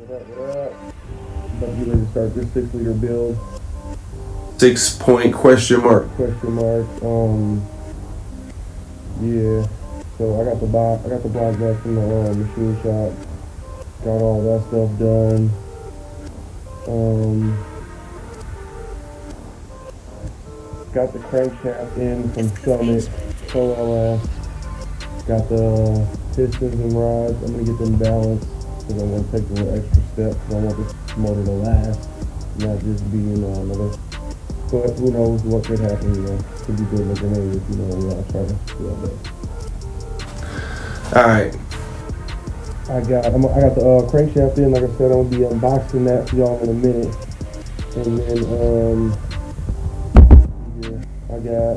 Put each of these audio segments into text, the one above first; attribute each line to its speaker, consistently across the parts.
Speaker 1: What up? About to get ready to start this 6-liter build.
Speaker 2: 6 point question mark.
Speaker 1: Yeah. So I got the block back from the machine shop. Got all that stuff done. Got the crankshaft in from Summit, ProLS. Got the pistons and rods. I'm gonna get them balanced because I want to take a little extra step because I want this motor to last, not just be another. But who knows what could happen? Could be good looking areas. We all try to do our best.
Speaker 2: All right.
Speaker 1: I got the crankshaft in. Like I said, I'm gonna be unboxing that for y'all in a minute. And then I got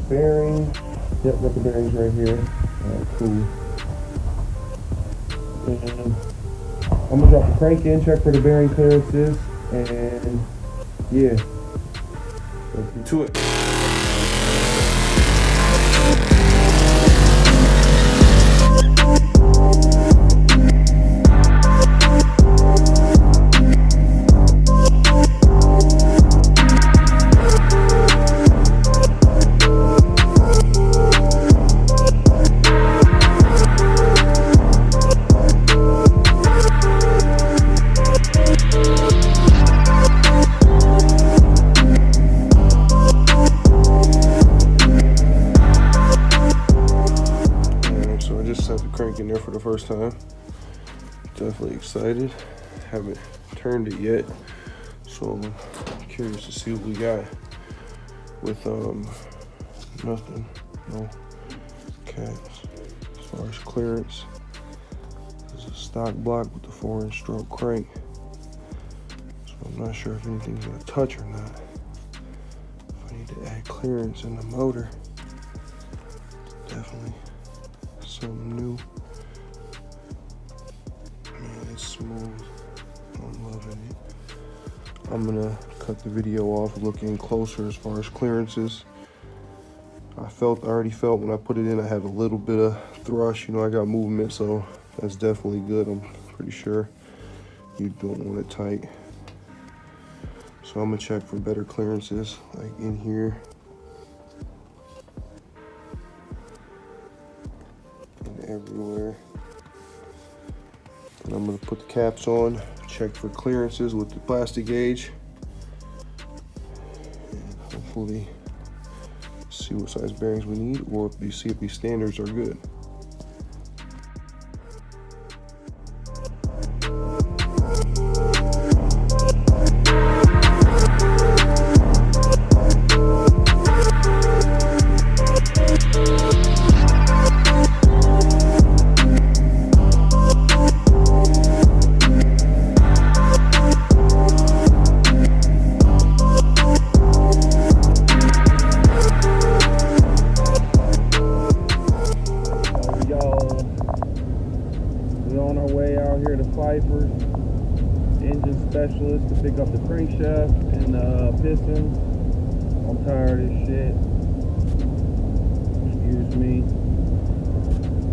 Speaker 1: bearings. Yep, got the bearings right here. Cool. And I'm gonna drop the crank in, check for the bearing clearances, and yeah. Let's get
Speaker 2: to it. Crank in there for the first time. Definitely excited. Haven't turned it yet, so I'm curious to see what we got with nothing, no caps. As far as clearance, it's a stock block with the 4-inch stroke crank, so I'm not sure if anything's gonna touch or not. If I need to add clearance in the motor, definitely something new. Man, it's smooth. I'm loving it. I'm gonna cut the video off looking closer as far as clearances. I already felt when I put it in, I had a little bit of thrush. I got movement, so that's definitely good. I'm pretty sure you don't want it tight. So I'm gonna check for better clearances, like in here. Everywhere. And I'm going to put the caps on, check for clearances with the plastic gauge, and hopefully see what size bearings we need, or see if these standards are good. Engine specialist to pick up the crankshaft and pistons. I'm tired of shit. Excuse me.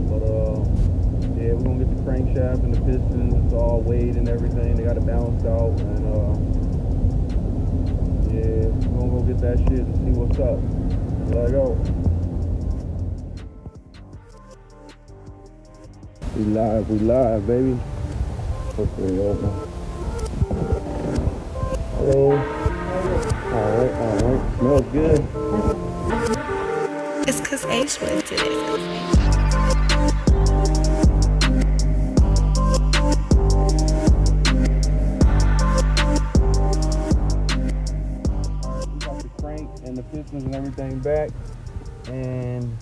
Speaker 2: But yeah, we're gonna get the crankshaft and the pistons. It's all weighed and everything. They got it balanced out, and yeah, we're gonna go get that shit and see what's up. Let go. We live, baby. Hopefully open. Hello. Alright. Smells good.
Speaker 3: It's cause H went to it.
Speaker 1: We got the crank and the pistons and everything back, and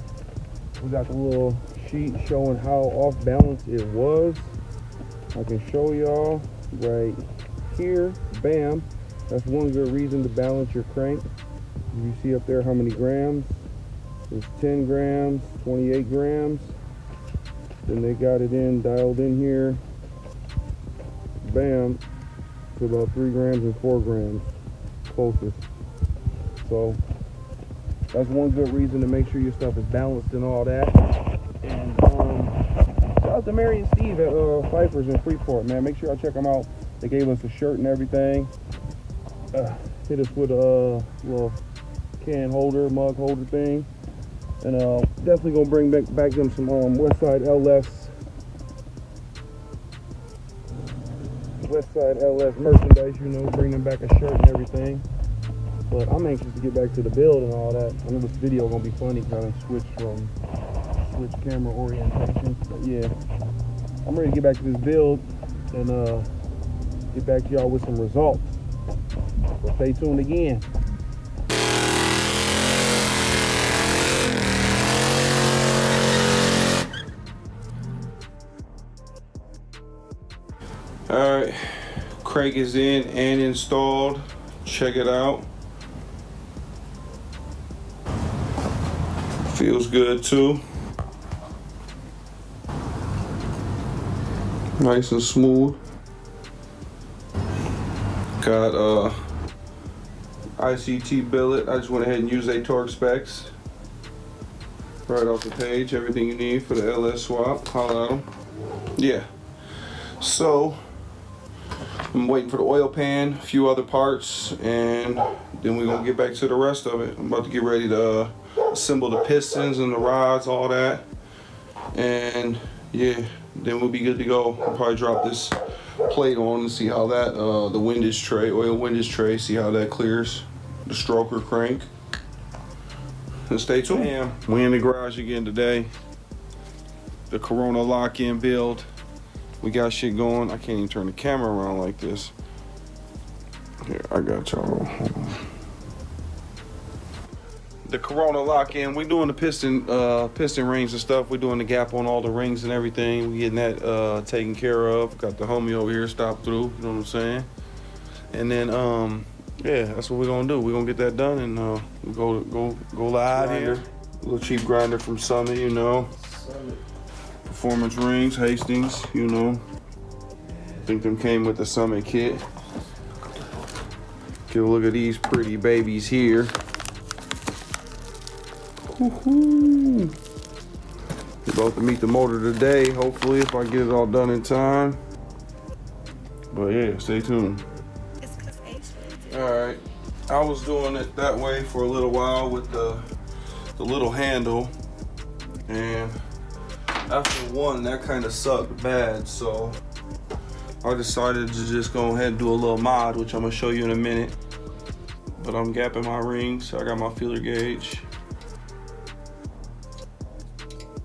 Speaker 1: we got the little sheet showing how off balance it was. I can show y'all right here. Bam. That's one good reason to balance your crank. You see up there how many grams? It's 10 grams, 28 grams. Then they got it dialed in here. Bam. To about 3 grams and 4 grams closest. So that's one good reason to make sure your stuff is balanced and all that. And shout out to Mary and Steve at Pfeiffer's in Freeport, man. Make sure y'all check them out. They gave us a shirt and everything. Hit us with a little can holder, mug holder thing. And definitely gonna bring back them some Westside LS merchandise, you know, bring them back a shirt and everything. But I'm anxious to get back to the build and all that. I know this video gonna be funny because I switch camera orientation. But yeah, I'm ready to get back to this build and get back to y'all with some results. So stay tuned again.
Speaker 2: All right, crank is in and installed. Check it out. Feels good too. Nice and smooth. Got ICT billet. I just went ahead and used a torque specs right off the page. Everything you need for the LS swap. Holla at them. Yeah. So I'm waiting for the oil pan, a few other parts, and then we're gonna get back to the rest of it. I'm about to get ready to assemble the pistons and the rods, all that, and yeah, then we'll be good to go. I'll probably drop this plate on and see how that, the windage tray, oil windage tray, see how that clears the stroker crank. And stay tuned. Damn. We in the garage again today. The Corona lock-in build. We got shit going. I can't even turn the camera around like this. Here, I got y'all. The Corona lock-in. We doing the piston rings and stuff. We doing the gap on all the rings and everything. We getting that taken care of. Got the homie over here stopped through. You know what I'm saying? And then yeah, that's what we're gonna do. We're gonna get that done and we go live here. A little cheap grinder from Summit, you know. Performance rings, Hastings, you know. I think them came with the Summit kit. Get a look at these pretty babies here. Woohoo! We're about to meet the motor today, hopefully, if I get it all done in time. But yeah, stay tuned. Alright, I was doing it that way for a little while with the little handle, and after one, that kind of sucked bad, so I decided to just go ahead and do a little mod, which I'm gonna show you in a minute. But I'm gapping my rings. I got my feeler gauge.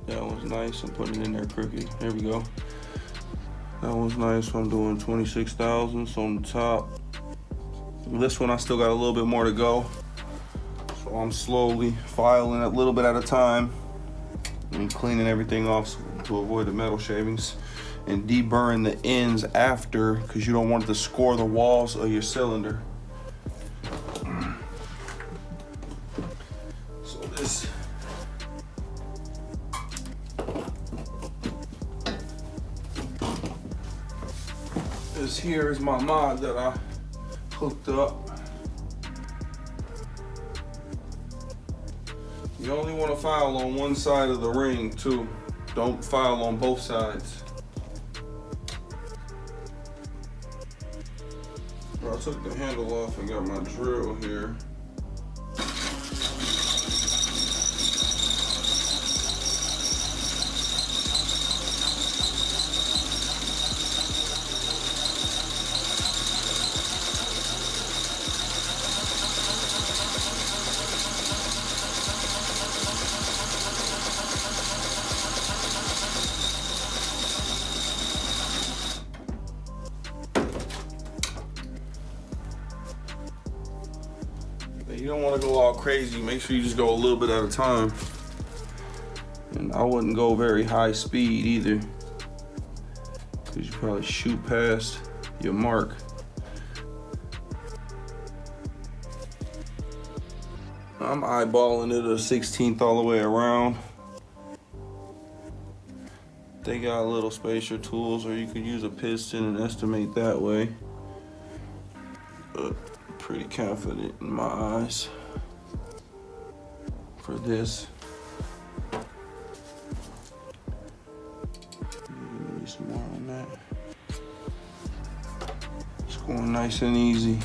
Speaker 2: That one's nice. I'm putting it in there crooked. There we go. That one's nice. I'm doing 26 thousandths on the top. This one I still got a little bit more to go, so I'm slowly filing a little bit at a time and cleaning everything off to avoid the metal shavings, and deburring the ends after, because you don't want it to score the walls of your cylinder. So this here is my mod that I hooked up. You only want to file on one side of the ring too. Don't file on both sides. I took the handle off and got my drill here. You don't want to go all crazy. Make sure you just go a little bit at a time. And I wouldn't go very high speed either, because you probably shoot past your mark. I'm eyeballing it a 16th all the way around. They got little spacer tools, or you could use a piston and estimate that way. But pretty confident in my eyes for this. Going nice and easy.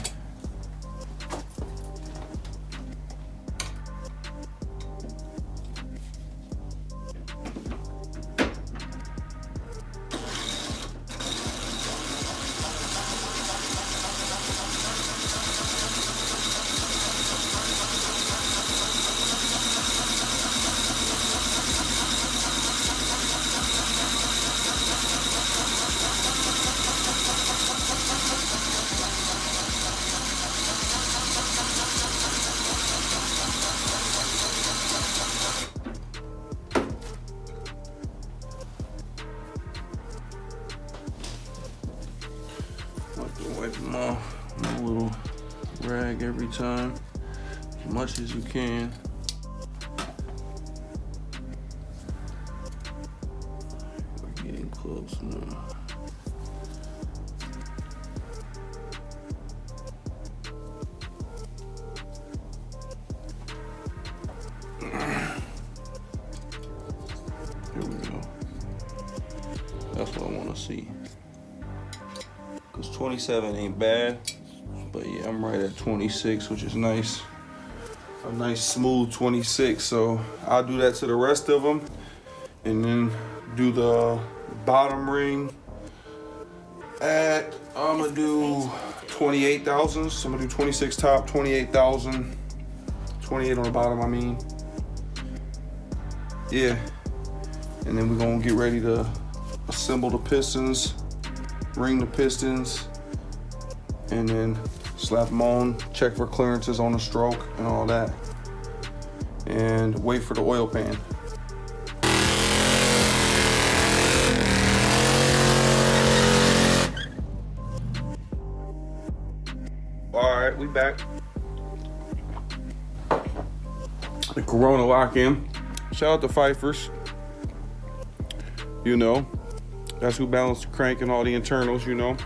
Speaker 2: Wipe them off with a little rag every time, as much as you can. We're getting close now. Here we go. That's what I want to see. Cause 27 ain't bad, but yeah, I'm right at 26, which is nice. A nice smooth 26. So I'll do that to the rest of them, and then do the bottom ring at, I'm gonna do 28,000. So I'm gonna do 26 top, 28,000, 28 on the bottom, I mean. Yeah, and then we're gonna get ready to assemble the pistons, ring the pistons, and then slap them on, check for clearances on the stroke and all that, and wait for the oil pan. All right, we back. The Corona lock-in. Shout out to Fifers. You know, that's who balanced the crank and all the internals, you know.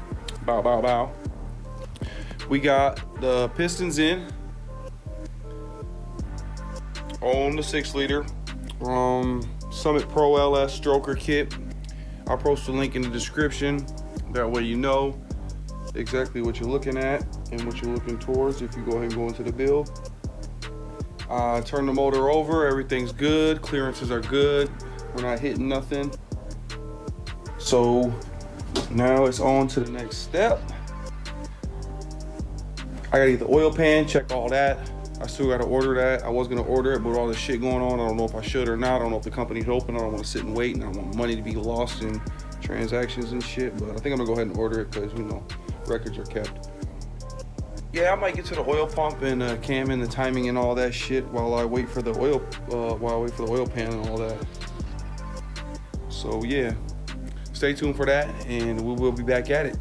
Speaker 2: Bow, bow, bow. We got the pistons in on the 6-liter Summit ProLS Stroker kit. I'll post the link in the description. That way you know exactly what you're looking at and what you're looking towards if you go ahead and go into the build. Turn the motor over, everything's good. Clearances are good. We're not hitting nothing. So now it's on to the next step. I gotta get the oil pan, check all that. I still gotta order that. I was gonna order it, but with all this shit going on, I don't know if I should or not. I don't know if the company's open. I don't wanna sit and wait, and I don't want money to be lost in transactions and shit, but I think I'm gonna go ahead and order it because, you know, records are kept. Yeah, I might get to the oil pump and cam in the timing and all that shit while I wait for the oil, pan and all that. So yeah, stay tuned for that, and we will be back at it.